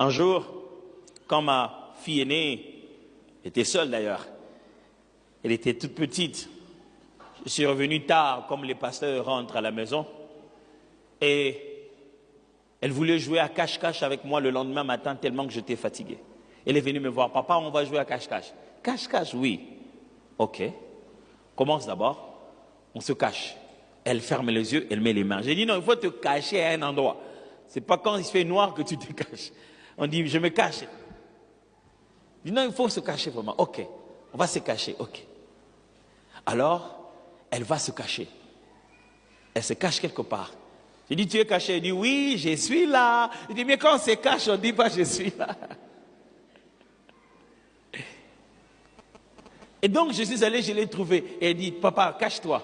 Un jour, quand ma fille aînée était seule d'ailleurs, elle était toute petite, je suis revenu tard comme les pasteurs rentrent à la maison et elle voulait jouer à cache-cache avec moi le lendemain matin tellement que j'étais fatigué. Elle est venue me voir, papa, on va jouer à cache-cache. Cache-cache, oui. Ok. Commence d'abord, on se cache. Elle ferme les yeux, elle met les mains. J'ai dit non, il faut te cacher à un endroit. C'est pas quand il se fait noir que tu te caches. On dit, je me cache. Je dis non, il faut se cacher vraiment. Ok, on va se cacher, ok. Alors, elle va se cacher. Elle se cache quelque part. J'ai dit, tu es caché? Elle dit, oui, je suis là. Je dis, mais quand on se cache, on ne dit pas, je suis là. Et donc, je suis allé, je l'ai trouvé. Et elle dit, papa, cache-toi.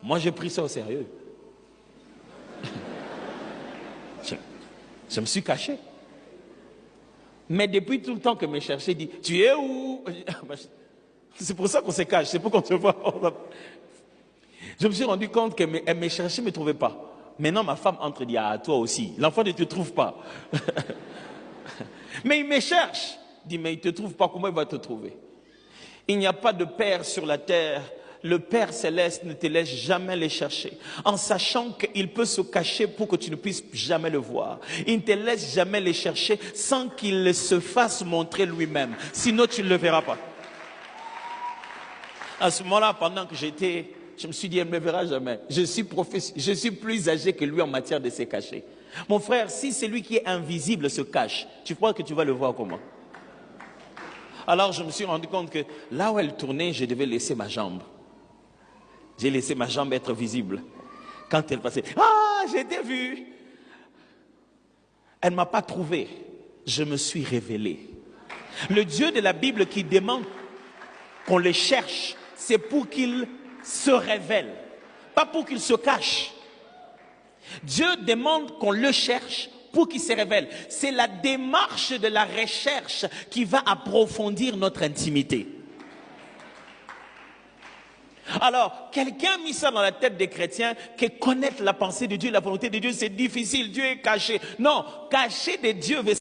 Moi, j'ai pris ça au sérieux. Je me suis caché. Mais depuis tout le temps qu'elle me cherchait, elle dit, tu es où? C'est pour ça qu'on se cache, c'est pour qu'on se voit. Je me suis rendu compte qu'elle me cherchait, elle ne me trouvait pas. Maintenant, ma femme entre et dit, ah, toi aussi, l'enfant ne te trouve pas. Mais il me cherche. Il dit, mais il ne te trouve pas, comment il va te trouver? Il n'y a pas de Père sur la terre. Le Père Céleste ne te laisse jamais les chercher, en sachant qu'il peut se cacher pour que tu ne puisses jamais le voir. Il ne te laisse jamais les chercher sans qu'il se fasse montrer lui-même. Sinon, tu ne le verras pas. À ce moment-là, pendant que je me suis dit, elle ne me verra jamais. Je suis plus âgé que lui en matière de se cacher. Mon frère, si celui qui est invisible se cache, tu crois que tu vas le voir comment? Alors je me suis rendu compte que là où elle tournait, je devais laisser ma jambe. J'ai laissé ma jambe être visible. Quand elle passait, ah, j'ai été vue. Elle ne m'a pas trouvé. Je me suis révélé. Le Dieu de la Bible qui demande qu'on le cherche, c'est pour qu'il se révèle, pas pour qu'il se cache. Dieu demande qu'on le cherche pour qu'il se révèle. C'est la démarche de la recherche qui va approfondir notre intimité. Alors, quelqu'un a mis ça dans la tête des chrétiens que connaître la pensée de Dieu, la volonté de Dieu, c'est difficile. Dieu est caché. Non, caché de Dieu veut